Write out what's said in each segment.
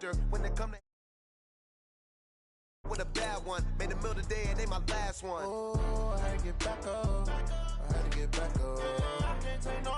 faster when they come to with a bad one. Made the middle today and they my last one. Oh, I had to get back up. I had to get back up. I can't take no.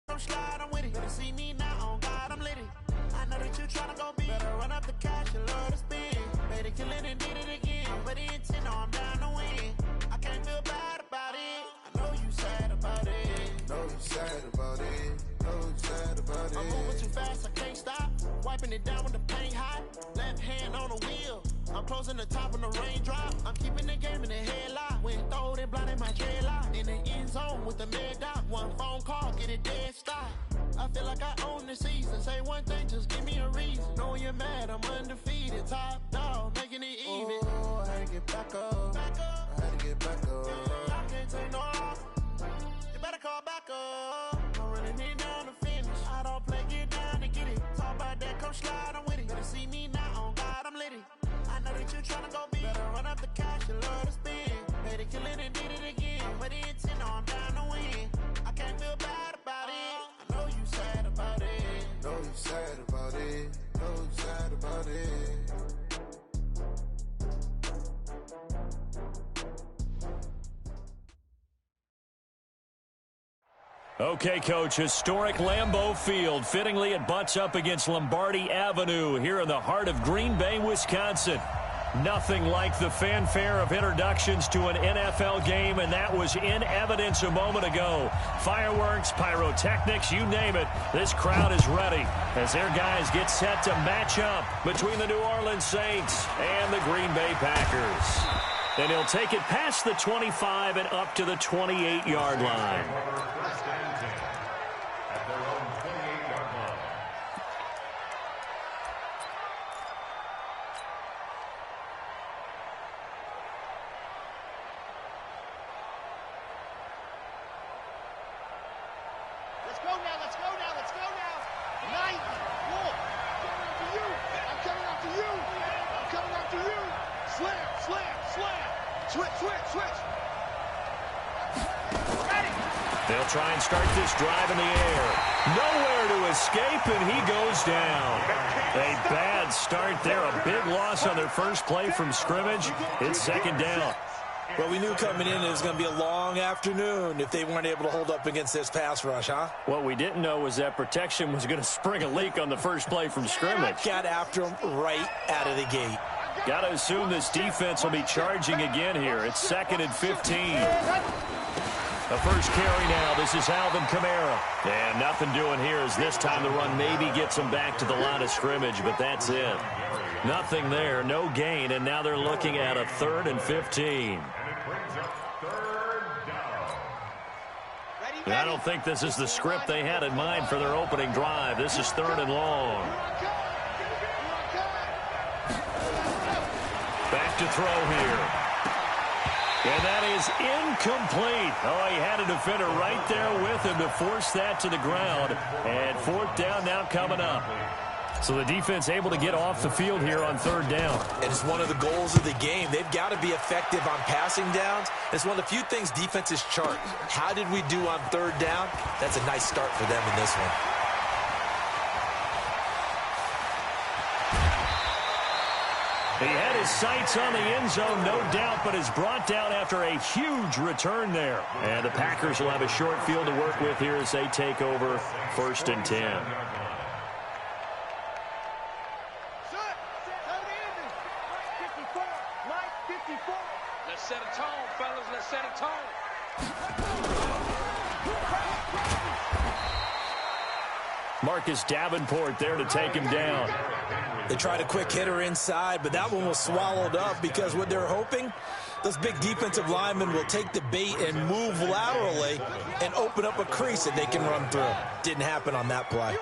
I'm sliding with it. Better see me now, on God, I'm litty. I know that you tryna go big. Better run up the cash, you love to spin. Made it, kill it, and did it again. But the intent, no, I'm down to win. I can't feel bad about it. I know you sad about it. Know you sad about it. Know you sad about it. I'm moving too fast, I can't stop. Wiping it down with the paint hot. Left hand on the wheel. I'm closing the top on the raindrop. I'm keeping the game in the headlock. When throwed and blinded my dreadlock. In the end zone with the mad dot. One phone call, get it dead stop. I feel like I own the season. Say one thing, just give me a reason. Knowing you're mad, I'm undefeated. Top dog, making it even. Oh, I had to get back up. I had to get back up. I can't take no. You better call back up. I'm running it down to finish. I don't play, get down to get it. Talk about that, come slide, I'm with it. Better see me now, on God, I'm litty. I know that you tryna go big. Better run up the cash, you love to spin. Made it, kill it, and did it again. But the intent, no, I'm down to win. I can't feel bad about it. I know you sad about it. Know you sad about it. Know you sad about it. Okay, Coach, historic Lambeau Field. Fittingly, it butts up against Lombardi Avenue here in the heart of Green Bay, Wisconsin. Nothing like the fanfare of introductions to an NFL game, and that was in evidence a moment ago. Fireworks, pyrotechnics, you name it. This crowd is ready as their guys get set to match up between the New Orleans Saints and the Green Bay Packers. And he'll take it past the 25 and up to the 28-yard line. They'll try and start this drive in the air. Nowhere to escape, and he goes down. A bad start there. A big loss on their first play from scrimmage. It's second down. Well, we knew coming in it was going to be a long afternoon if they weren't able to hold up against this pass rush, huh? What we didn't know was that protection was going to spring a leak on the first play from scrimmage. Got after him right out of the gate. Got to assume this defense will be charging again here. It's second and 15. The first carry now. This is Alvin Kamara. And nothing doing here as this time the run maybe gets them back to the line of scrimmage, but that's it. Nothing there, no gain, and now they're looking at a 3rd and 15. And I don't think this is the script they had in mind for their opening drive. This is 3rd and long. Back to throw here. And that is incomplete. Oh, he had a defender right there with him to force that to the ground. And 4th down now coming up. So the defense able to get off the field here on 3rd down. And it's one of the goals of the game. They've got to be effective on passing downs. It's one of the few things defenses chart. How did we do on 3rd down? That's a nice start for them in this one. He had his sights on the end zone, no doubt, but is brought down after a huge return there. And the Packers will have a short field to work with here as they take over 1st and 10. Let's set a tone, fellas. Let's set a tone. Marcus Davenport there to take him down. They tried a quick hitter inside, but that one was swallowed up because what they're hoping, those big defensive linemen will take the bait and move laterally and open up a crease that they can run through. Didn't happen on that play.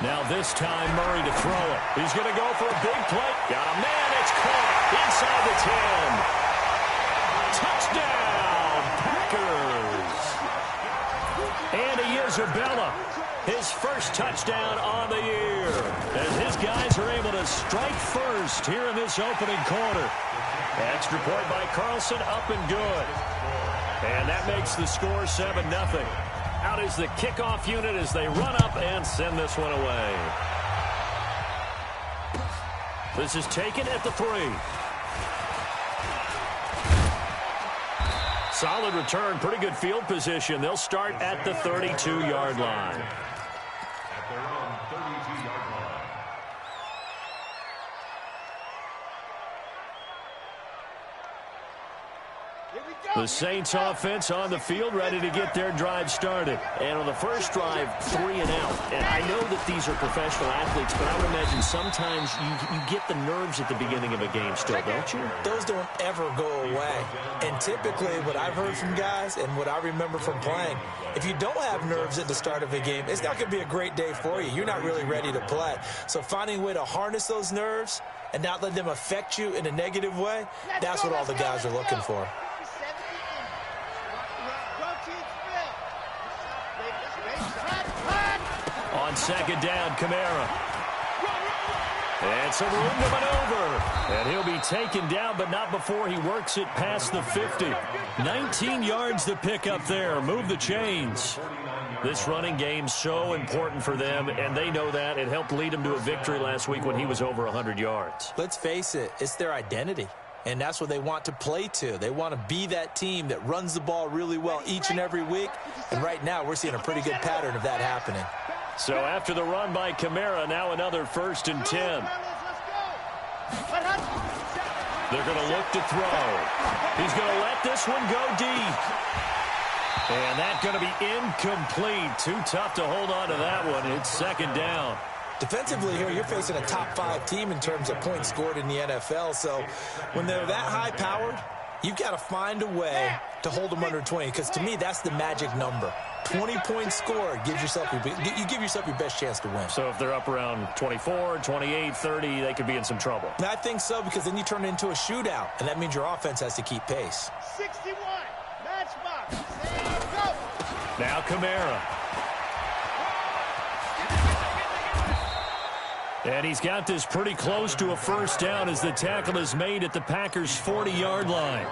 Now this time Murray to throw it. He's going to go for a big play. Got a man. It's caught inside the 10. Touchdown, Packers. Andy Isabella, his first touchdown on the year. As his guys are able to strike first here in this opening quarter. Extra point by Carlson, up and good. And that makes the score 7-0. Out is the kickoff unit as they run up and send this one away. This is taken at the 3. Solid return, pretty good field position. They'll start at the 32-yard line. At their own 32-yard line. The Saints offense on the field, ready to get their drive started. And on the first drive, 3 and out. And I know that these are professional athletes, but I would imagine sometimes you get the nerves at the beginning of a game still, don't you? Those don't ever go away. And typically what I've heard from guys and what I remember from playing, if you don't have nerves at the start of a game, it's not going to be a great day for you. You're not really ready to play. So finding a way to harness those nerves and not let them affect you in a negative way, that's what all the guys are looking for. On second down, Kamara. And some room to maneuver. And he'll be taken down, but not before he works it past the 50. 19 yards to pick up there. Move the chains. This running game so important for them, and they know that. It helped lead them to a victory last week when he was over 100 yards. Let's face it, it's their identity. And that's what they want to play to. They want to be that team that runs the ball really well each and every week. And right now, we're seeing a pretty good pattern of that happening. So after the run by Kamara, now another 1st and 10. They're going to look to throw. He's going to let this one go deep. And that's going to be incomplete. Too tough to hold on to that one. It's second down. Defensively here, you're facing a top-5 team in terms of points scored in the NFL. So when they're that high-powered, you've got to find a way to hold them under 20. Because to me, that's the magic number. 20 points scored, you give yourself your best chance to win. So if they're up around 24, 28, 30, they could be in some trouble. And I think so, because then you turn it into a shootout, and that means your offense has to keep pace. 61, matchbox, go! Now Kamara. And he's got this pretty close to a first down as the tackle is made at the Packers' 40-yard line.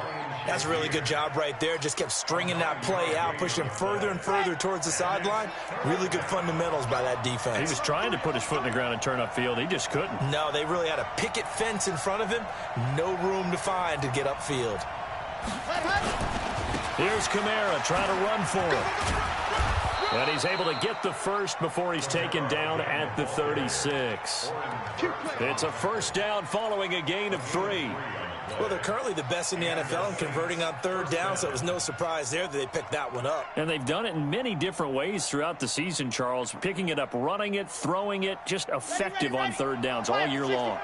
That's a really good job right there. Just kept stringing that play out, pushing him further and further towards the sideline. Really good fundamentals by that defense. He was trying to put his foot in the ground and turn upfield. He just couldn't. No, they really had a picket fence in front of him. No room to find to get upfield. Here's Kamara trying to run for it. And he's able to get the first before he's taken down at the 36. It's a first down following a gain of 3. Well, they're currently the best in the NFL in converting on third down, so it was no surprise there that they picked that one up. And they've done it in many different ways throughout the season, Charles. Picking it up, running it, throwing it, just effective on third downs all year long.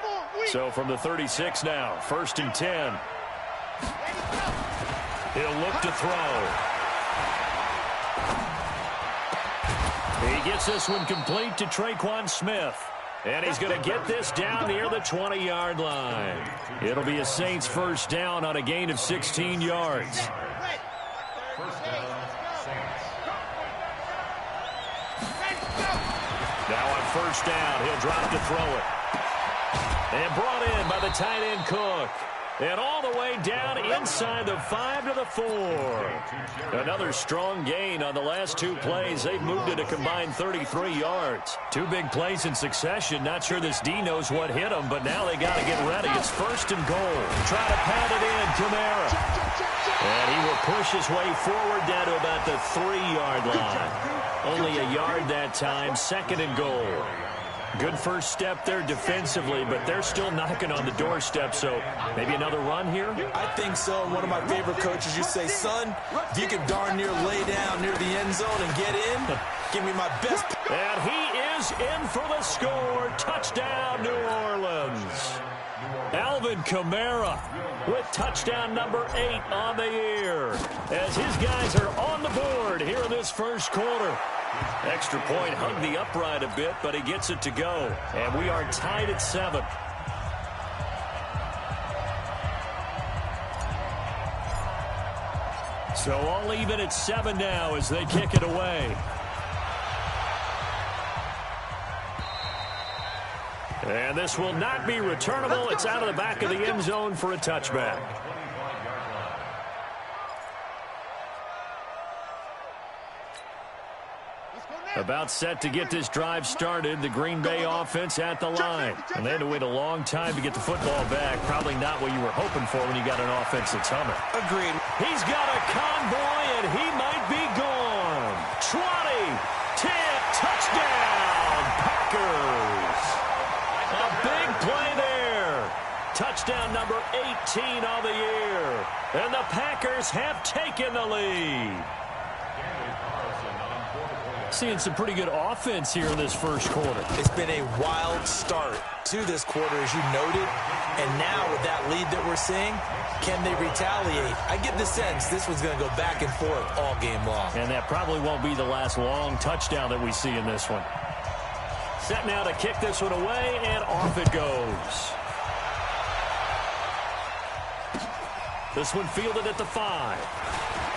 So from the 36 now, 1st and 10. He'll look to throw. He gets this one complete to Traquan Smith. And he's going to get this down near the 20-yard line. It'll be a Saints first down on a gain of 16 yards. First down, Saints. Now on first down, he'll drop to throw it. And brought in by the tight end Cook. And all the way down inside the 5 to the 4. Another strong gain on the last 2 plays. They've moved it a combined 33 yards. 2 big plays in succession. Not sure this D knows what hit them, but now they got to get ready. It's 1st and goal. Try to pad it in, Kamara. And he will push his way forward down to about the 3-yard line. Only a yard that time. 2nd and goal. Good first step there defensively, but they're still knocking on the doorstep, so maybe another run here? I think so. One of my favorite coaches used to say, son, if you can darn near lay down near the end zone and get in, give me my best. And he is in for the score. Touchdown, New Orleans. Alvin Kamara with touchdown number 8 on the year as his guys are on the board here in this first quarter. Extra point hugged the upright a bit, but he gets it to go. And we are tied at 7. So all even at 7 now as they kick it away. And this will not be returnable. It's out of the back of the end zone for a touchback. About set to get this drive started. The Green Bay offense at the line. And they had to wait a long time to get the football back. Probably not what you were hoping for when you got an offense that's humming. Agreed. He's got a convoy, and he might be gone. 20, 10, touchdown, Packers. A big play there. Touchdown number 18 on the year. And the Packers have taken the lead. Seeing some pretty good offense here in this first quarter. It's been a wild start to this quarter, as you noted. And now with that lead that we're seeing, can they retaliate? I get the sense this one's going to go back and forth all game long. And that probably won't be the last long touchdown that we see in this one. Set now to kick this one away, and off it goes. This one fielded at the 5.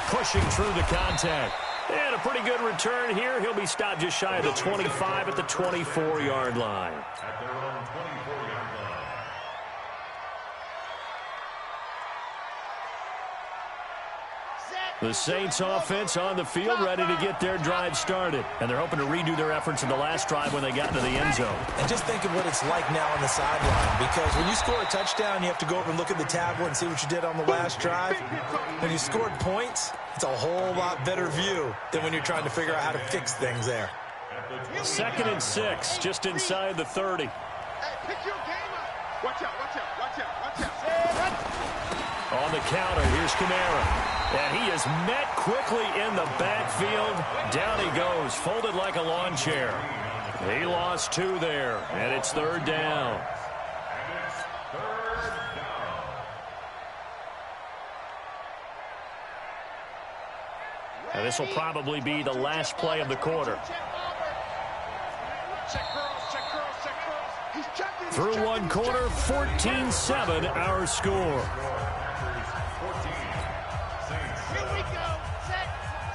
Pushing through the contact. And a pretty good return here. He'll be stopped just shy of the 25 at the 24-yard line. At their own 24-yard line. The Saints offense on the field, ready to get their drive started. And they're hoping to redo their efforts in the last drive when they got into the end zone. And just think of what it's like now on the sideline. Because when you score a touchdown, you have to go over and look at the tablet and see what you did on the last drive. When you scored points, it's a whole lot better view than when you're trying to figure out how to fix things there. 2nd and 6, just inside the 30. Hey, pick your game up. Watch out, watch out, watch out, watch out. On the counter, here's Kamara. And he is met quickly in the backfield. Down he goes, folded like a lawn chair. He lost 2 there, and it's 3rd down. And this will probably be the last play of the quarter. Through one quarter, 14-7 our score. Here we go. Set.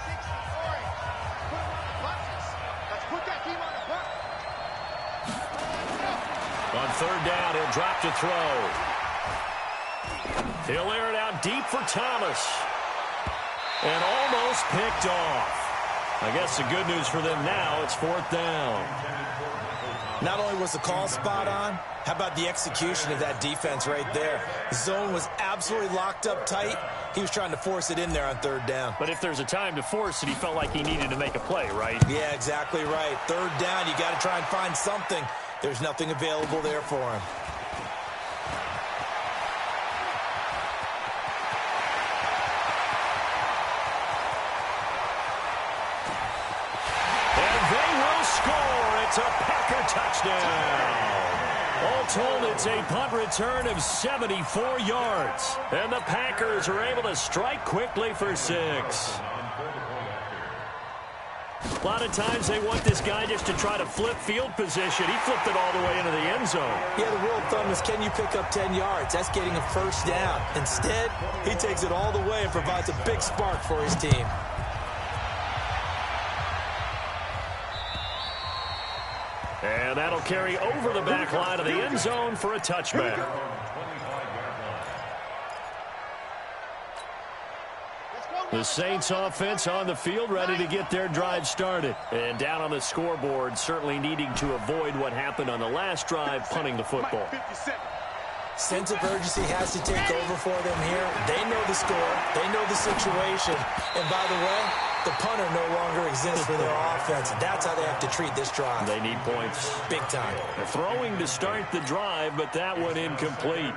60. Orange. Put him on the buttons. Let's put that team on the button. On 3rd down, he'll drop to throw. He'll air it out deep for Thomas. And almost picked off. I guess the good news for them now, it's 4th down. Not only was the call spot on, how about the execution of that defense right there? The zone was absolutely locked up tight. He was trying to force it in there on 3rd down. But if there's a time to force it, he felt like he needed to make a play, right? Yeah, exactly right. 3rd down, you got to try and find something. There's nothing available there for him. It's a Packer touchdown. All told, it's a punt return of 74 yards. And the Packers are able to strike quickly for 6. A lot of times they want this guy just to try to flip field position. He flipped it all the way into the end zone. Yeah, the rule of thumb is, can you pick up 10 yards? That's getting a 1st down. Instead, he takes it all the way and provides a big spark for his team. And that'll carry over the back line of the end zone for a touchback. The Saints offense on the field, ready to get their drive started. And down on the scoreboard, certainly needing to avoid what happened on the last drive, punting the football. Sense of urgency has to take over for them here. They know the score. They know the situation. And by the way, the punter no longer exists for their offense. That's how they have to treat this drive. They need points. Big time. They're throwing to start the drive, but that one incomplete.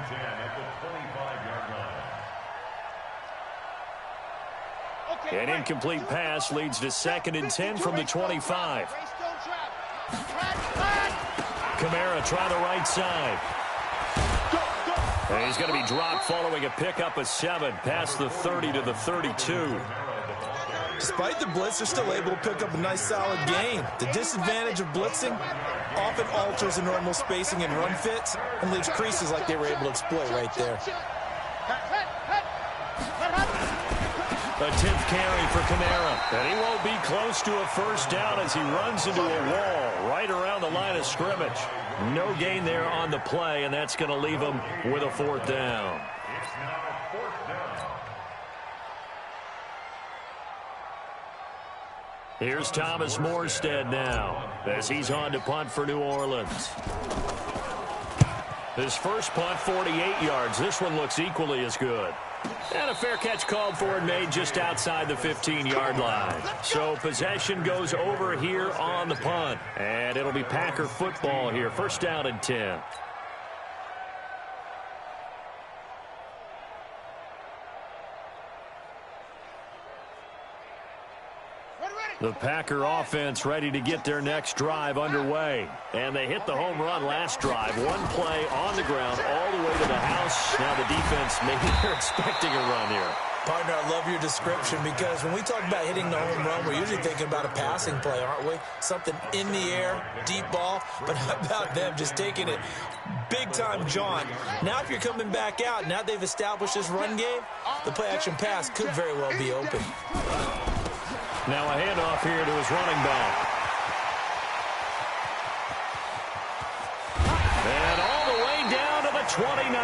An incomplete pass leads to 2nd and 10 from the 25. Kamara trying the right side. And he's going to be dropped following a pickup of 7 past the 30 to the 32. Despite the blitz, they're still able to pick up a nice solid gain. The disadvantage of blitzing often alters the normal spacing and run fits and leaves creases like they were able to exploit right there. A 10th carry for Kamara. And he won't be close to a first down as he runs into a wall right around the line of scrimmage. No gain there on the play, and that's going to leave him with a 4th down. It's now 4th down. Here's Thomas Morstead now as he's on to punt for New Orleans. His first punt, 48 yards. This one looks equally as good. And a fair catch called for and made just outside the 15-yard line. So possession goes over here on the punt. And it'll be Packer football here. First down and 10. The Packer offense ready to get their next drive underway. And they hit the home run last drive. One play on the ground all the way to the house. Now the defense, maybe they're expecting a run here. Partner, I love your description because when we talk about hitting the home run, we're usually thinking about a passing play, aren't we? Something in the air, deep ball. But how about them just taking it big-time jaunt? Now if you're coming back out, now they've established this run game, the play-action pass could very well be open. Now a handoff here to his running back. And all the way down to the 29.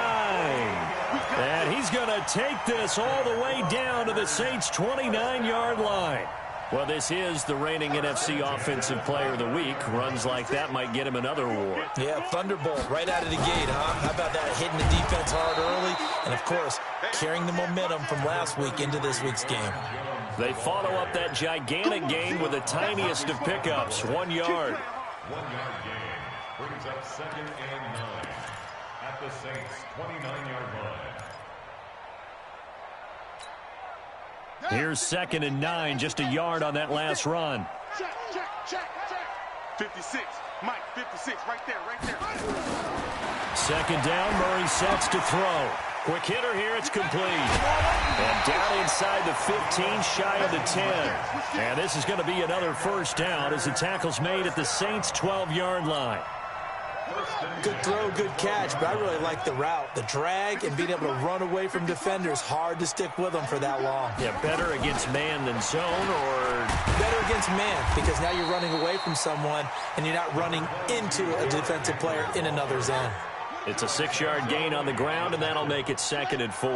And he's going to take this all the way down to the Saints' 29-yard line. Well, this is the reigning NFC Offensive Player of the Week. Runs like that might get him another award. Yeah, thunderbolt right out of the gate, huh? How about that, hitting the defense hard early? And, of course, carrying the momentum from last week into this week's game. They follow up that gigantic gain with the tiniest of pickups, 1 yard. 1-yard gain brings up 2nd and 9 at the Saints' 29-yard line. Here's 2nd and 9, just a yard on that last run. Check, check, check, check. 56. Mike, 56, right there, right there. 2nd down, Murray sets to throw. Quick hitter here, it's complete. And down inside the 15, shy of the 10. And this is going to be another first down as the tackle's made at the Saints' 12-yard line. Good throw, good catch, but I really like the route. The drag and being able to run away from defenders, hard to stick with them for that long. Yeah, better against man than zone, or better against man, because now you're running away from someone and you're not running into a defensive player in another zone. It's a 6-yard gain on the ground, and that'll make it 2nd and 4.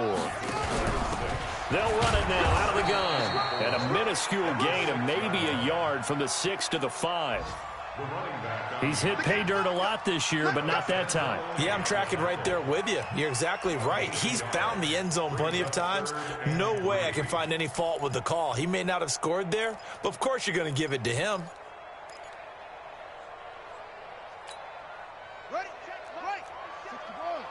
They'll run it now out of the gun. And a minuscule gain of maybe a yard from the 6 to the 5. He's hit pay dirt a lot this year, but not that time. Yeah, I'm tracking right there with you. You're exactly right. He's found the end zone plenty of times. No way I can find any fault with the call. He may not have scored there, but of course you're going to give it to him. Ready, check, right. 61.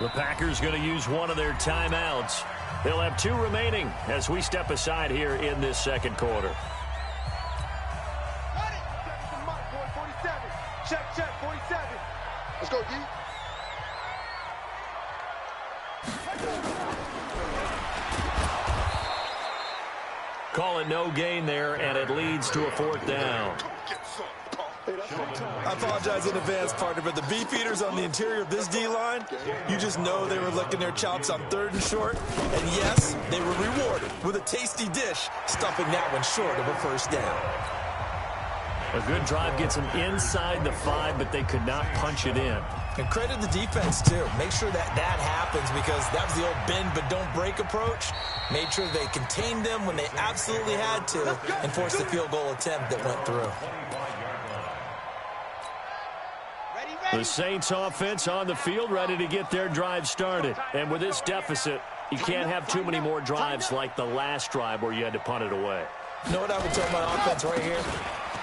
The Packers going to use one of their timeouts. They'll have 2 remaining as we step aside here in this 2nd quarter. Ready. Check, Mike, boy, 47. Check, check, 47. Let's go, D. Calling no gain there, and it leads to a 4th down. I apologize in advance, partner, but the beefeaters on the interior of this D-line, you just know they were licking their chops on 3rd and short. And yes, they were rewarded with a tasty dish, stuffing that one short of a first down. A good drive gets them inside the 5, but they could not punch it in. And credit the defense, too. Make sure that happens, because that was the old bend but don't break approach. Made sure they contained them when they absolutely had to and forced the field goal attempt that went through. The Saints offense on the field, ready to get their drive started. And with this deficit, you can't have too many more drives like the last drive where you had to punt it away. You know what I would tell my offense right here?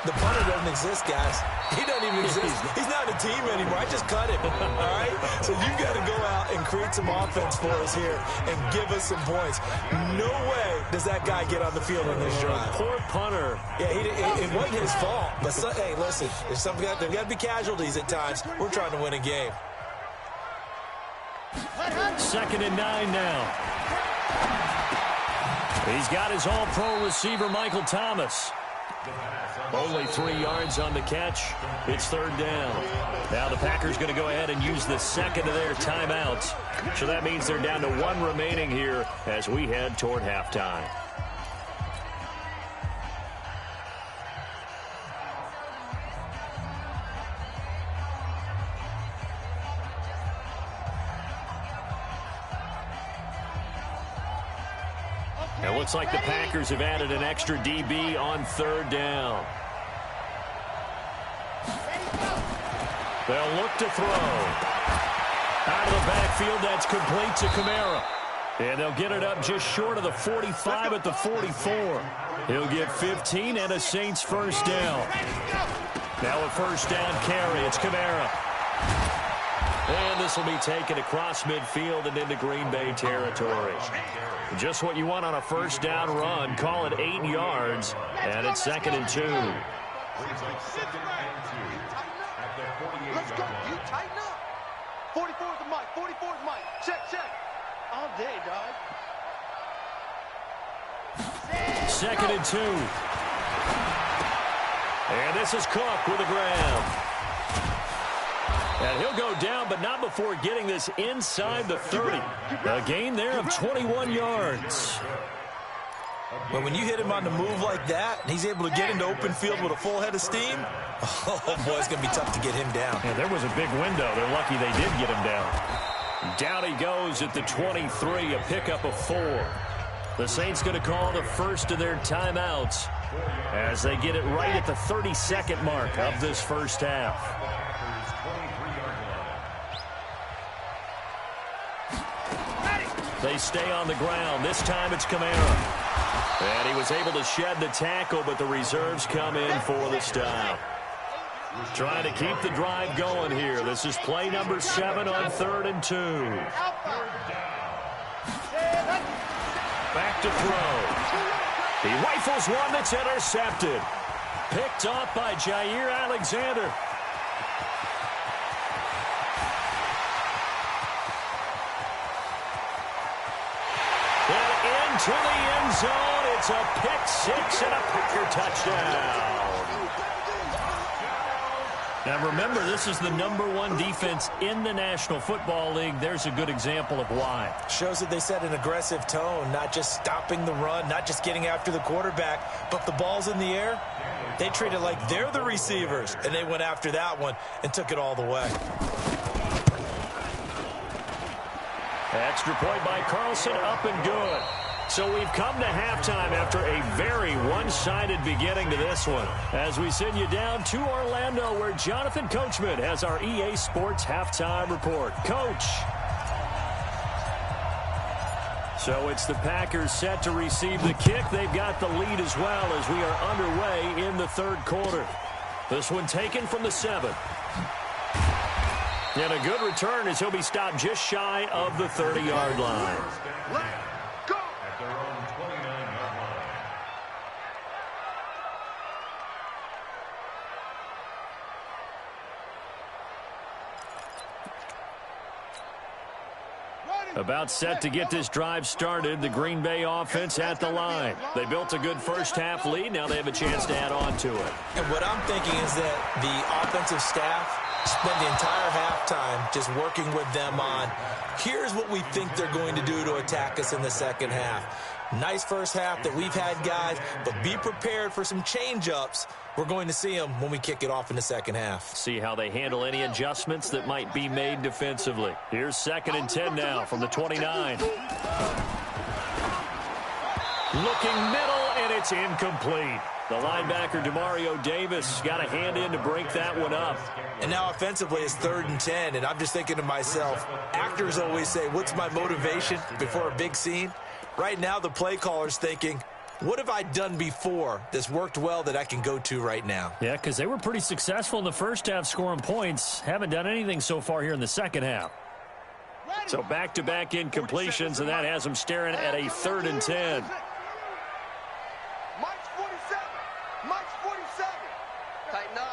The punter doesn't exist, guys. He doesn't even exist. He's not a team anymore. I just cut him, all right? So you've got to go out and create some offense for us here and give us some points. No way does that guy get on the field on this drive. Poor punter. Yeah, it wasn't his fault. But, hey, listen, there's got to be casualties at times. We're trying to win a game. 2nd and 9 now. He's got his all-pro receiver, Michael Thomas. Only 3 yards on the catch. It's third down. Now the Packers going to go ahead and use the second of their timeouts. So that means they're down to 1 remaining here as we head toward halftime. It looks like the Packers have added an extra DB on third down. They'll look to throw. Out of the backfield, that's complete to Kamara. And they'll get it up just short of the 45 at the 44. He'll get 15 and a Saints first down. Now a first down carry. It's Kamara. And this will be taken across midfield and into Green Bay territory. Just what you want on a first down run. Call it 8 yards. And it's 2nd and 2. Let's go. You tighten up. 44 is the mic. 44 is mic. Check. All day, dog. 2nd and 2. And this is Cook with a grab. And he'll go down, but not before getting this inside the 30. A gain there of 21 yards. But when you hit him on the move like that, and he's able to get into open field with a full head of steam, oh, boy, it's going to be tough to get him down. Yeah, there was a big window. They're lucky they did get him down. Down he goes at the 23, a pickup of 4. The Saints going to call the first of their timeouts as they get it right at the 32nd mark of this first half. They stay on the ground. This time it's Kamara. And he was able to shed the tackle, but the reserves come in for the stop. Trying to keep the drive going here. This is play number 7 on 3rd and 2. Back to throw. He rifles one that's intercepted. Picked off by Jair Alexander. To the end zone. It's a pick 6 and a Packer touchdown. Now remember, this is the #1 defense in the National Football League. There's a good example of why. Shows that they set an aggressive tone, not just stopping the run, not just getting after the quarterback, but the ball's in the air. They treat it like they're the receivers, and they went after that one and took it all the way. Extra point by Carlson, up and good. So we've come to halftime after a very one-sided beginning to this one. As we send you down to Orlando, where Jonathan Coachman has our EA Sports halftime report. Coach. So it's the Packers set to receive the kick. They've got the lead as well as we are underway in the 3rd quarter. This one taken from the 7. And a good return as he'll be stopped just shy of the 30-yard line. About set to get this drive started, the Green Bay offense at the line. They built a good first half lead. Now they have a chance to add on to it. And what I'm thinking is that the offensive staff spent the entire halftime just working with them on, here's what we think they're going to do to attack us in the second half. Nice first half that we've had, guys, but be prepared for some change-ups. We're going to see them when we kick it off in the second half. See how they handle any adjustments that might be made defensively. Here's 2nd and 10 now from the 29. Looking middle, and it's incomplete. The linebacker, Demario Davis, got a hand in to break that one up. And now offensively it's 3rd and 10, and I'm just thinking to myself, actors always say, what's my motivation before a big scene? Right now the play caller's thinking, what have I done before that's worked well that I can go to right now? Yeah, because they were pretty successful in the first half scoring points. Haven't done anything so far here in the second half. So back-to-back incompletions, and that has them staring at a 3rd and 10. Mike's 47. Mike's 47. Tighten up.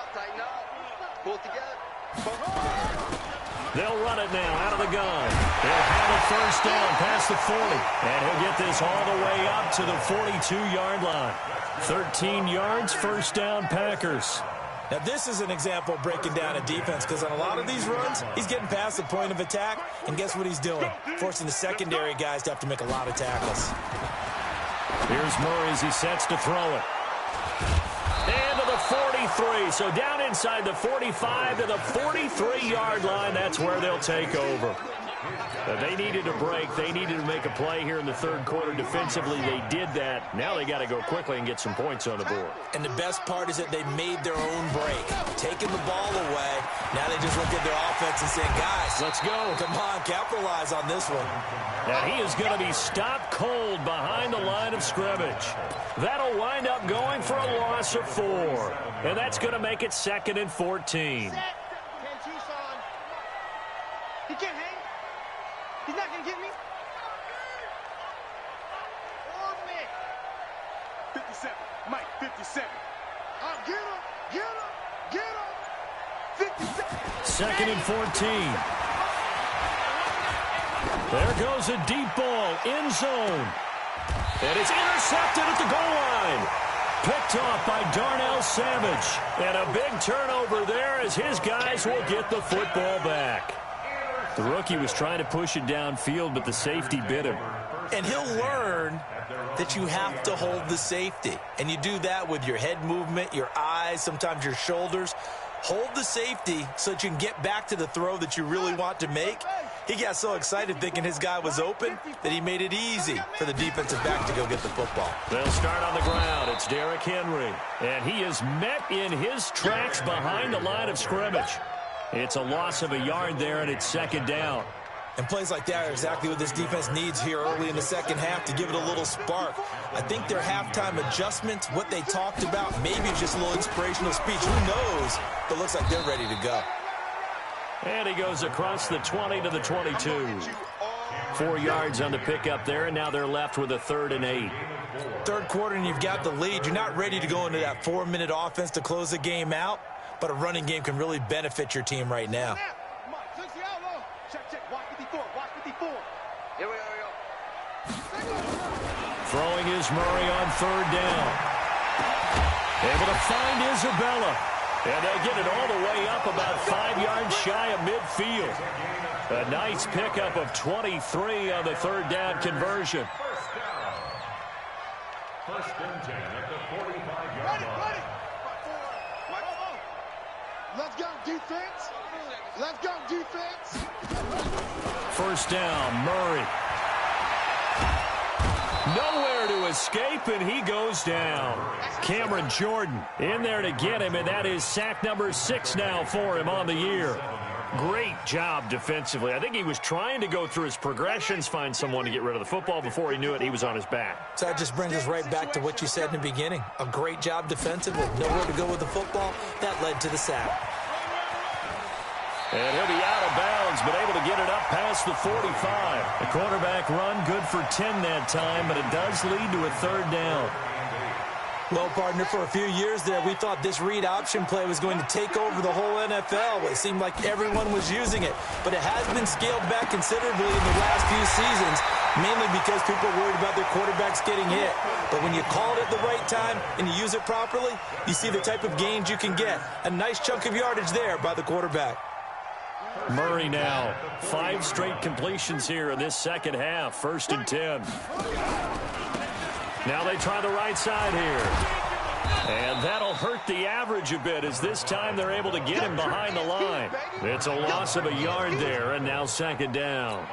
Pull it together. They'll run it now out of the gun. They'll have it first down past the 40. And he'll get this all the way up to the 42-yard line. 13 yards, first down, Packers. Now, this is an example of breaking down a defense because on a lot of these runs, he's getting past the point of attack, and guess what he's doing? Forcing the secondary guys to have to make a lot of tackles. Here's Murray as he sets to throw it. And to the 43. So down inside the 45 to the 43-yard line. That's where they'll take over. They needed a break. They needed to make a play here in the third quarter defensively. They did that. Now they got to go quickly and get some points on the board. And the best part is that they made their own break. Taking the ball away. Now they just look at their offense and say, guys, let's go. Come on, capitalize on this one. Now he is going to be stopped cold behind the line of scrimmage. That'll wind up going for a loss of 4. And that's going to make it 2nd and 14. He can't hang. He's not going to get me. Or me. 57. Mike, 57. Get him. Get him. Get him. 57. 2nd and 14. There goes a deep ball. End zone. And it's intercepted at the goal line. Picked off by Darnell Savage. And a big turnover there as his guys will get the football back. The rookie was trying to push it downfield, but the safety bit him. And he'll learn that you have to hold the safety. And you do that with your head movement, your eyes, sometimes your shoulders. Hold the safety so that you can get back to the throw that you really want to make. He got so excited thinking his guy was open that he made it easy for the defensive back to go get the football. They'll start on the ground. It's Derrick Henry. And he is met in his tracks behind the line of scrimmage. It's a loss of a yard there, and it's 2nd down. And plays like that are exactly what this defense needs here early in the second half to give it a little spark. I think their halftime adjustment, what they talked about, maybe just a little inspirational speech. Who knows? But looks like they're ready to go. And he goes across the 20 to the 22. 4 yards on the pickup there, and now they're left with a 3rd and 8. Third quarter, and you've got the lead. You're not ready to go into that 4-minute offense to close the game out. But a running game can really benefit your team right now. Throwing is Murray on 3rd down. Able to find Isabella. And they'll get it all the way up about 5 yards shy of midfield. A nice pickup of 23 on the 3rd down conversion. First and 10 at the 45-yard line. Let's go, defense. Let's go, defense. First down, Murray. Nowhere to escape, and he goes down. Cameron Jordan in there to get him, and that is sack number 6 now for him on the year. Great job defensively. I think he was trying to go through his progressions, find someone to get rid of the football. Before he knew it, he was on his back. So that just brings us right back to what you said in the beginning. A great job defensively. Nowhere to go with the football. That led to the sack. And he'll be out of bounds, but able to get it up past the 45. The quarterback run good for 10 that time, but it does lead to a 3rd down. Well, partner, for a few years there, we thought this read option play was going to take over the whole NFL. It seemed like everyone was using it, but it has been scaled back considerably in the last few seasons, mainly because people are worried about their quarterbacks getting hit. But when you call it at the right time and you use it properly, you see the type of gains you can get. A nice chunk of yardage there by the quarterback. Murray now, 5 straight completions here in this second half. 1st and 10. Now they try the right side here. And that'll hurt the average a bit as this time they're able to get him behind the line. It's a loss of a yard there, and now 2nd down.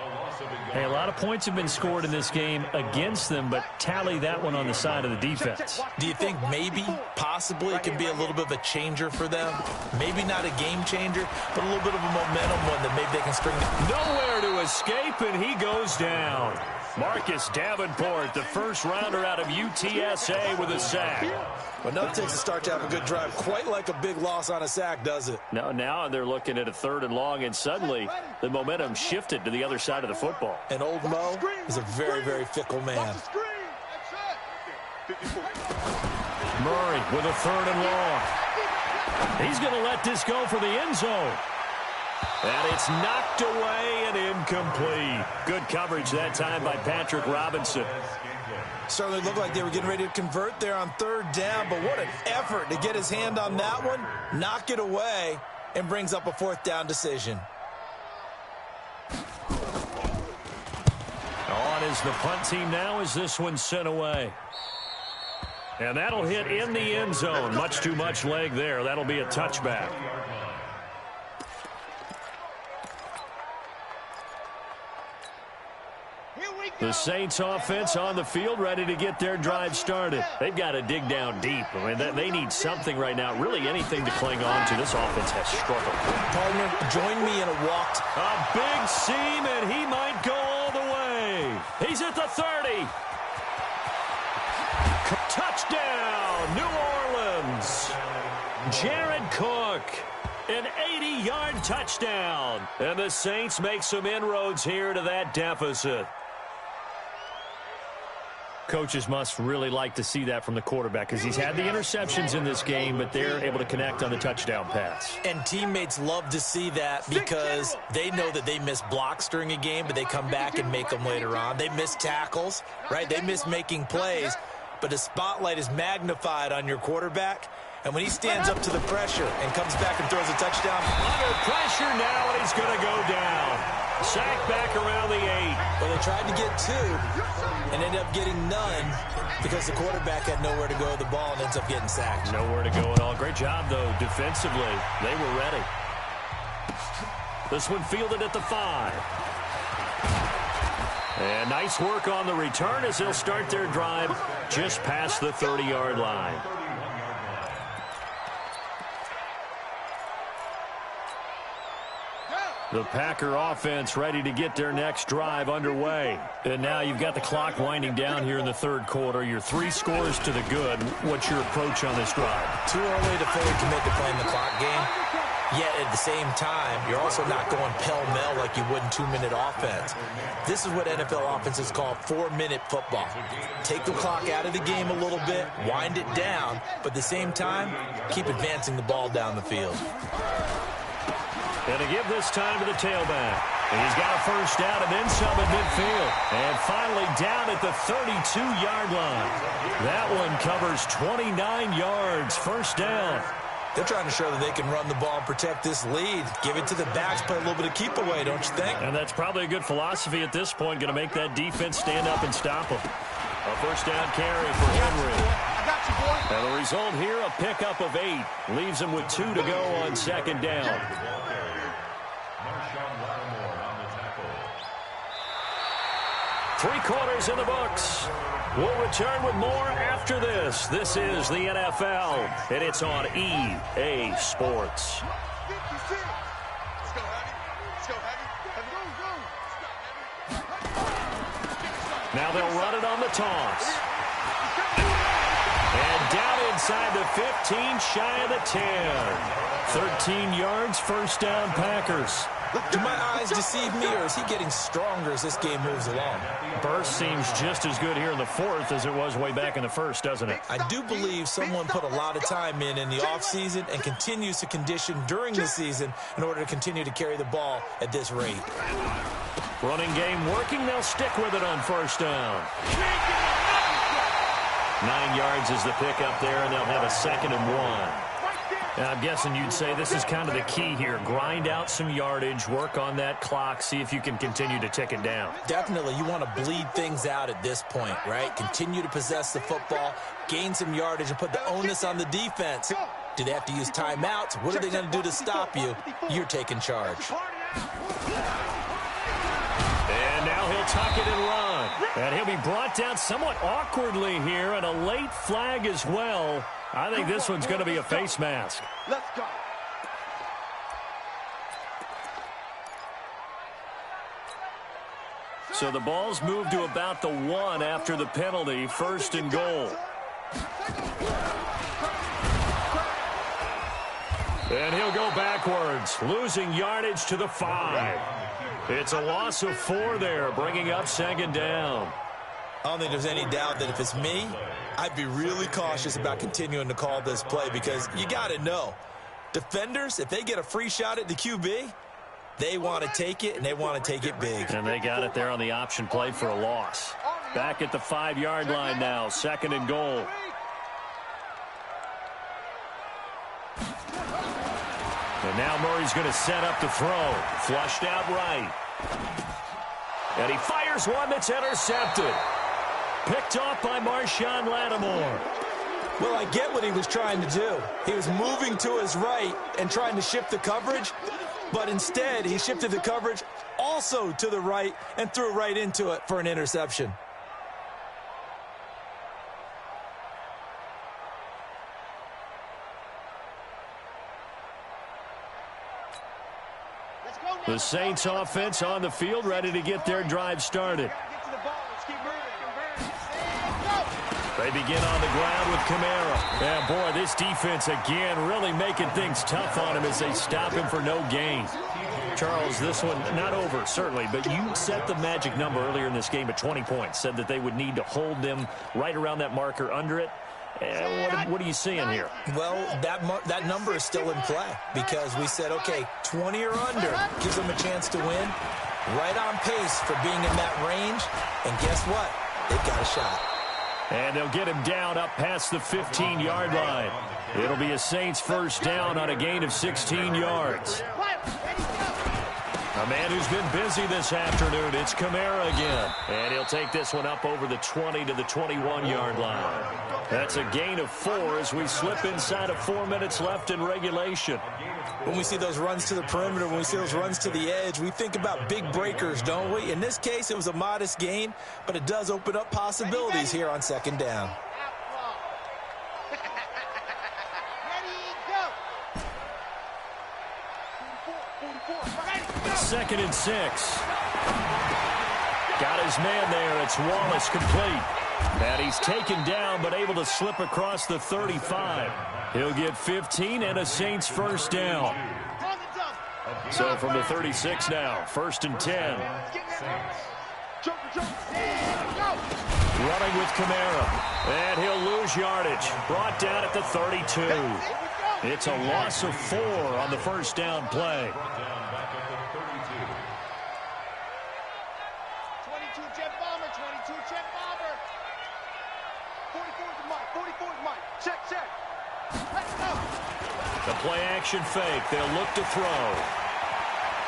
Hey, a lot of points have been scored in this game against them, but tally that one on the side of the defense. Do you think maybe, possibly, it can be a little bit of a changer for them? Maybe not a game changer, but a little bit of a momentum one that maybe they can string. Nowhere to escape, and he goes down. Marcus Davenport, the first rounder out of UTSA with a sack. But nothing takes a start to have a good drive. Quite like a big loss on a sack, does it? No, now they're looking at a 3rd and long, and suddenly the momentum shifted to the other side of the football. And old Mo is a very, very fickle man. Murray with a 3rd and long. He's going to let this go for the end zone. And it's knocked away and incomplete. Good coverage that time by Patrick Robinson. Certainly looked like they were getting ready to convert there on third down, but what an effort to get his hand on that one, knock it away, and brings up a fourth down decision. On is the punt team now as this one's sent away. And that'll hit in the end zone. Much too much leg there. That'll be a touchback. The Saints offense on the field, ready to get their drive started. They've got to dig down deep. I mean, they need something right now, really anything to cling on to. This offense has struggled. Partner, join me in a walk. A big seam, and he might go all the way. He's at the 30. Touchdown, New Orleans. Jared Cook. An 80-yard touchdown. And the Saints make some inroads here to that deficit. Coaches must really like to see that from the quarterback because he's had the interceptions in this game, but they're able to connect on the touchdown pass. And teammates love to see that because they know that they miss blocks during a game, but they come back and make them later on. They miss tackles, right? They miss making plays, but the spotlight is magnified on your quarterback. And when he stands up to the pressure and comes back and throws a touchdown. Under pressure now, and he's going to go down. Sacked back around the 8. Well, they tried to get 2 and ended up getting none because the quarterback had nowhere to go with the ball and ends up getting sacked. Nowhere to go at all. Great job, though, defensively. They were ready. This one fielded at the 5. And nice work on the return as they'll start their drive just past the 30-yard line. The Packer offense ready to get their next drive underway. And now you've got the clock winding down here in the third quarter. Your 3 scores to the good. What's your approach on this drive? Too early to fully commit to playing the clock game. Yet at the same time, you're also not going pell-mell like you would in 2-minute offense. This is what NFL offenses call 4-minute football. Take the clock out of the game a little bit, wind it down, but at the same time, keep advancing the ball down the field. And to give this time to the tailback. And he's got a first down and then some at midfield. And finally down at the 32-yard line. That one covers 29 yards. First down. They're trying to show that they can run the ball and protect this lead. Give it to the backs, play a little bit of keep away, don't you think? And that's probably a good philosophy at this point. Going to make that defense stand up and stop them. A first down carry for Henry. I got you, boy. And the result here, a pickup of 8. Leaves them with 2 to go on second down. 3 quarters in the books. We'll return with more after this. This is the NFL, and it's on EA Sports. Now they'll run it on the toss. And down inside the 15, shy of the 10. 13 yards, first down Packers. Do my eyes deceive me, or is he getting stronger as this game moves along? Burst seems just as good here in the 4th as it was way back in the 1st, doesn't it? I do believe someone put a lot of time in the offseason and continues to condition during the season in order to continue to carry the ball at this rate. Running game working. They'll stick with it on first down. 9 yards is the pickup there, and they'll have a 2nd and 1. And I'm guessing you'd say this is kind of the key here. Grind out some yardage, work on that clock, see if you can continue to tick it down. Definitely, you want to bleed things out at this point, right? Continue to possess the football, gain some yardage, and put the onus on the defense. Do they have to use timeouts? What are they going to do to stop you? You're taking charge. And now he'll tuck it and run. And he'll be brought down somewhat awkwardly here, and a late flag as well. I think this one's going to be a face mask. Let's go. So the ball's moved to about the 1 after the penalty, 1st and goal. And he'll go backwards, losing yardage to the 5. It's a loss of 4 there, bringing up 2nd down. I don't think there's any doubt that if it's me, I'd be really cautious about continuing to call this play because you got to know, defenders, if they get a free shot at the QB, They want to take it, and they want to take it big. And they got it there on the option play for a loss. Back at the 5-yard line now, 2nd and goal. And now Murray's going to set up the throw. Flushed out right. And he fires one that's intercepted. Picked off by Marshawn Lattimore. Well, I get what he was trying to do. He was moving to his right and trying to shift the coverage, but instead he shifted the coverage also to the right and threw right into it for an interception. The Saints offense on the field, ready to get their drive started. They begin on the ground with Kamara. And boy, this defense again really making things tough on him as they stop him for no gain. Charles, this one not over, certainly, but you set the magic number earlier in this game at 20 points. Said that they would need to hold them right around that marker under it. What are you seeing here? Well, that number is still in play because we said, okay, 20 or under gives them a chance to win. Right on pace for being in that range. And guess what? They've got a shot. And they'll get him down up past the 15-yard line. It'll be a Saints first down on a gain of 16 yards. A man who's been busy this afternoon, it's Kamara again. And he'll take this one up over the 20 to the 21-yard line. That's a gain of 4 as we slip inside of 4 minutes left in regulation. When we see those runs to the perimeter, when we see those runs to the edge, we think about big breakers, don't we? In this case, it was a modest gain, but it does open up possibilities here on 2nd down. Second and 6. Got his man there. It's Wallace complete. And he's taken down but able to slip across the 35. He'll get 15 and a Saints first down. So from the 36 now, 1st and 10. Running with Kamara. And he'll lose yardage. Brought down at the 32. It's a loss of 4 on the first down play. 22 jet bomber, 22 jet bomber. 44 is Mike, 44 is Mike. Check. Let's go. The play action fake. They'll look to throw.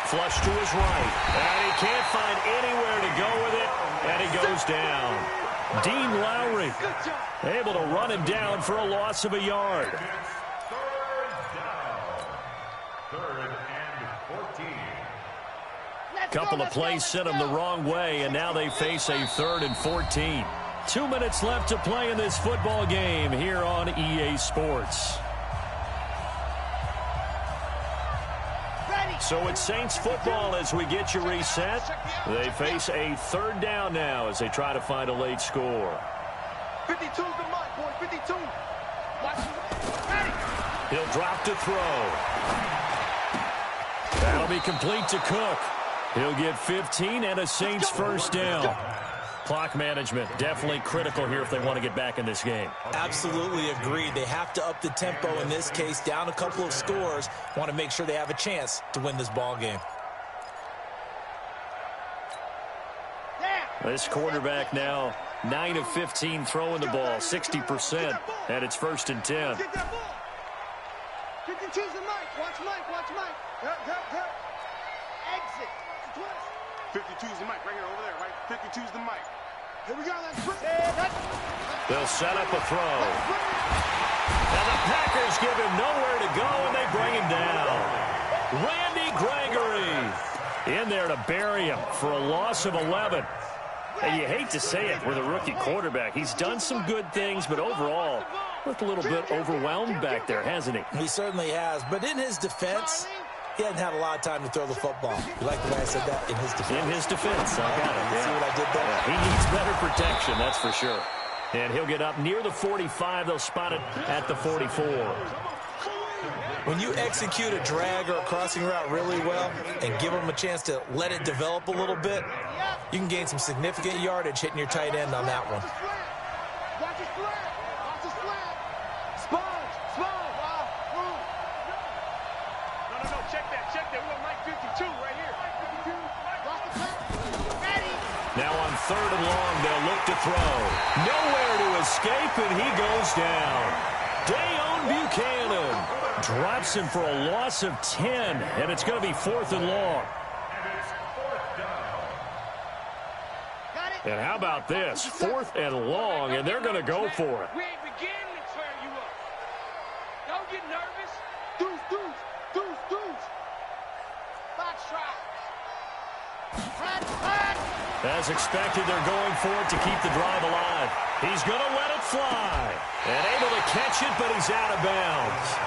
Flush to his right. And he can't find anywhere to go with it. And he goes down. Dean Lowry able to run him down for a loss of a yard. Third and 14. Couple of plays sent them the wrong way, and now they face a 3rd and 14. 2 minutes left to play in this football game here on EA Sports. So it's Saints football as we get you reset. They face a 3rd down now as they try to find a late score. 52's the Mike, boy, 52. He'll drop to throw. That'll be complete to Cook. He'll get 15 and a Saints first down. Clock management definitely critical here if they want to get back in this game. Absolutely agreed. They have to up the tempo in this case, down a couple of scores. Want to make sure they have a chance to win this ball game. This quarterback now 9 of 15 throwing the ball, 60%, and it's 1st and 10. 52's the Mike. Watch Mike. Exit. 52's the Mike right here over there, right? 52's the Mike. Here we go. They'll set up a throw. And the Packers give him nowhere to go, and they bring him down. Randy Gregory in there to bury him for a loss of 11. And you hate to say it with a rookie quarterback. He's done some good things, but overall, looked a little bit overwhelmed back there, hasn't he? He certainly has. But in his defense, he hasn't had a lot of time to throw the football. You like the way I said that? In his defense. In his defense. I got it. You see what I did there? Yeah, he needs better protection, that's for sure. And he'll get up near the 45. They'll spot it at the 44. When you execute a drag or a crossing route really well and give them a chance to let it develop a little bit, you can gain some significant yardage hitting your tight end on that one. Watch his flag. Sponge. No, check that. We want Mike 52 right here. on 3rd and long, they'll look to throw. Nowhere to escape, and he goes down. Dayon Buchanan drops him for a loss of 10, and it's going to be 4th and long. And how about this? 4th and long, and they're going to go for it. We ain't beginning to tear you up. Don't get nervous. Deuce. Box trap. As expected, they're going for it to keep the drive alive. He's going to let it fly. And able to catch it, but he's out of bounds.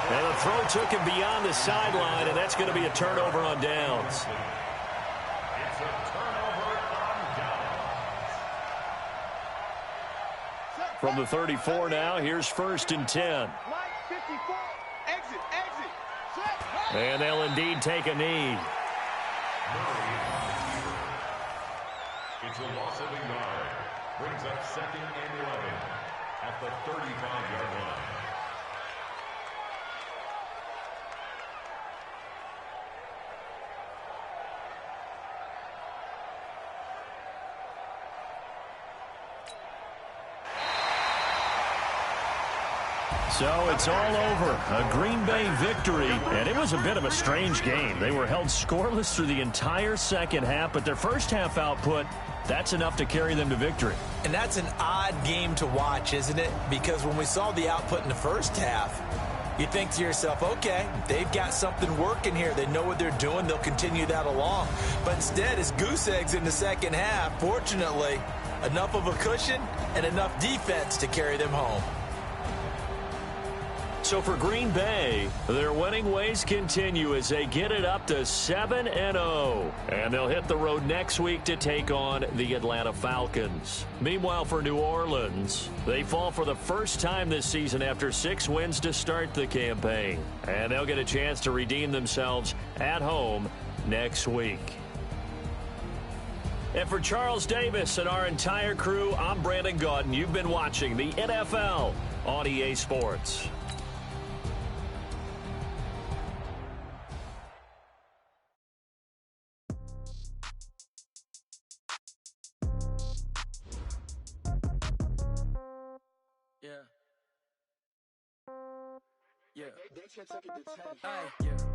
And the throw took him beyond the sideline, and that's going to be a turnover on downs. It's a turnover on downs. From the 34 now, here's 1st and 10. Mike 54. Exit. And they'll indeed take a knee. It's a loss of a yard. Brings up 2nd and 11 at the 35-yard line. So it's all over. A Green Bay victory, and it was a bit of a strange game. They were held scoreless through the entire second half, but their first half output, that's enough to carry them to victory. And that's an odd game to watch, isn't it? Because when we saw the output in the first half, you think to yourself, okay, they've got something working here. They know what they're doing. They'll continue that along. But instead, it's goose eggs in the second half. Fortunately, enough of a cushion and enough defense to carry them home. So for Green Bay, their winning ways continue as they get it up to 7-0. And they'll hit the road next week to take on the Atlanta Falcons. Meanwhile, for New Orleans, they fall for the first time this season after 6 wins to start the campaign. And they'll get a chance to redeem themselves at home next week. And for Charles Davis and our entire crew, I'm Brandon Gaudin. You've been watching the NFL on EA Sports.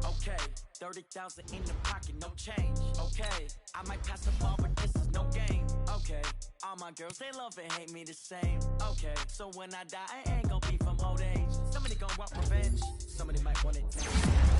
Okay, 30,000 in the pocket, no change. Okay, I might pass the ball, but this is no game. Okay, all my girls, they love and hate me the same. Okay, so when I die, I ain't gon' be from old age. Somebody gon' want revenge, somebody might want it now.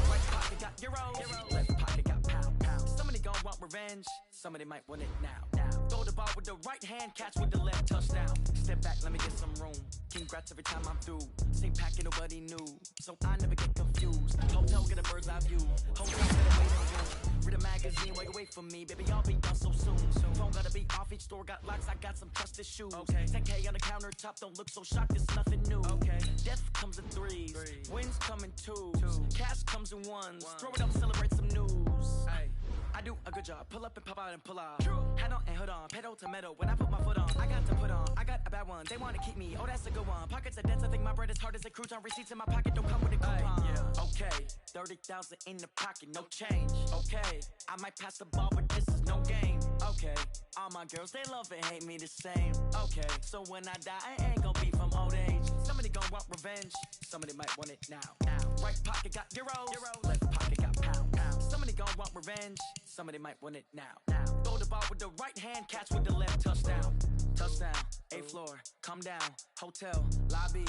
Right pocket got euros, left pocket got pound. Somebody gon' want revenge, somebody might want it now. Throw the ball with the right hand, catch with the left, touchdown. Step back, let me get some room. Congrats every time I'm through. Same packet, nobody knew, so I never get confused. Hotel, get a bird's eye view. Hotel, get a waiting room. Read a magazine while you wait for me, baby, I'll be done so soon. Phone gotta be off, each store got locks, I got some trusted shoes. Okay, 10K on the countertop, don't look so shocked, it's nothing new. Okay, death comes in threes, wins come in twos, cash comes in ones. Throw it up, celebrate some news. Ay. I do a good job, pull up and pop out and pull out. Head on and hood on, pedal to metal. When I put my foot on, I got to put on. I got a bad one, they want to keep me. Oh, that's a good one. Pockets are dense, I think my bread is hard as a crouton. Receipts in my pocket don't come with a coupon. Okay, 30,000 in the pocket, no change. Okay, I might pass the ball, but this is no game. Okay, all my girls, they love and hate me the same. Okay, so when I die, I ain't gon' be from old age. Somebody gon' want revenge, somebody might want it now. Right pocket got euros, left pocket got pound. Somebody gon' want revenge, somebody might want it now. Throw the ball with the right hand, catch with the left, touchdown. Touchdown, 8th floor, come down, hotel, lobby.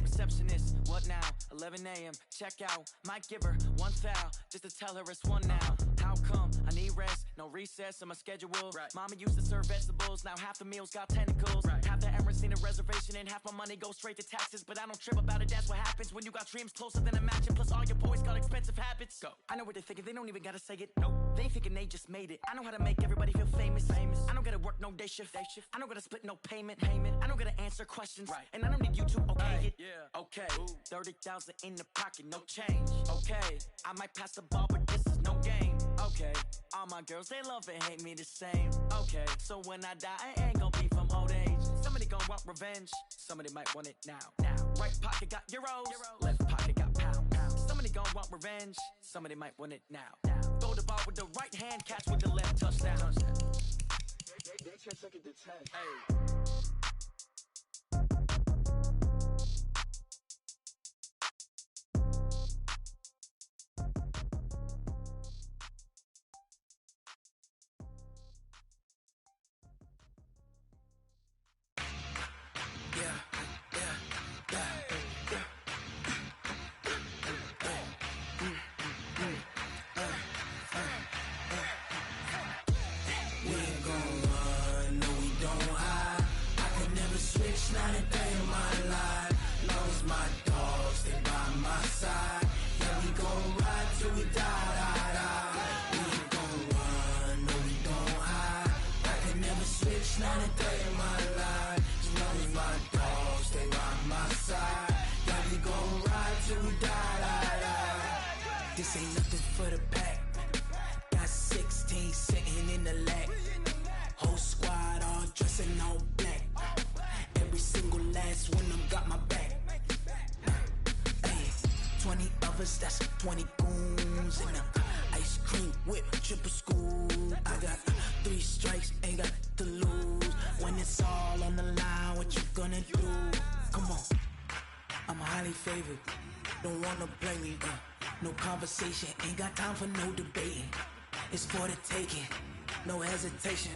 Receptionist, what now? 11 a.m., check out. Might give her one foul, just to tell her it's one now. How come? I need rest, no recess in my schedule. Right. Mama used to serve vegetables, now half the meals got tentacles. Right. Half the errands need a reservation and half my money goes straight to taxes. But I don't trip about it, that's what happens when you got dreams closer than a mansion. Plus all your boys got expensive habits. Go. I know what they're thinking, they don't even gotta say it. Nope. They ain't thinking they just made it. I know how to make everybody feel famous. I don't gotta work no day shift. I don't gotta split no payment. I don't gotta answer questions. Right. And I don't need you to okay it. Yeah. Okay, 30,000 in the pocket, no change. Okay, I might pass the ball, but this is no game. Okay, all my girls, they love and hate me the same. Okay, so when I die, I ain't gon' be from old age. Somebody gon' want revenge, somebody might want it now. Right pocket got euros, left pocket got pound. Somebody gon' want revenge, somebody might want it now. Throw the ball with the right hand, catch with the left, touchdown. This ain't nothing for the pack. Got 16 sitting in the lap. Whole squad all dressing all black. Every single last one of them got my back. Hey, 20 of us, that's 20 goons. And ice cream whip, triple scoop. I got 3 strikes, ain't got to lose. When it's all on the line, what you gonna do? Come on, I'm highly favored. Don't wanna play me, no conversation, ain't got time for no debating. It's for the taking, no hesitation,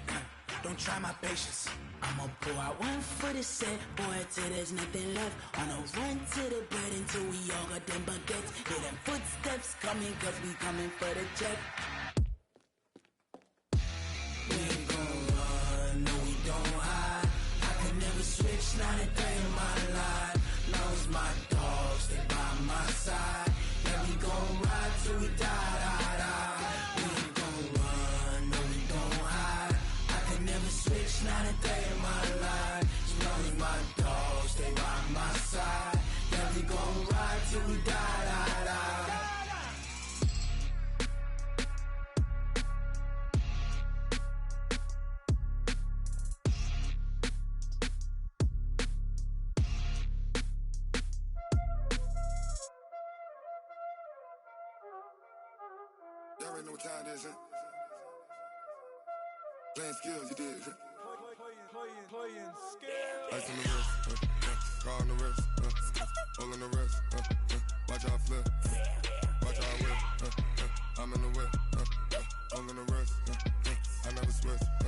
don't try my patience. I'ma pour out one for the set, boy, till there's nothing left. On a run to the bread until we all got them baguettes. Hear them footsteps coming, cause we coming for the check. We ain't gon' run, no we don't hide. I can never switch, not a day in my life. Long as my dogs stay by my side. Yeah, we gon' ride till we die, die, die. We ain't gon' run, no we don't hide. I can never switch, not a day in my life. As long as my dogs stay by my side. Yeah, we gon' ride till we die, die, die. Y'all already know what time it is, huh? Playing skills, you did. Playing skills. Ice on the wrist, car on the wrist, hole on the wrist, watch how I flip, watch how I whip, I'm in the whip, hole on the wrist, I never switch.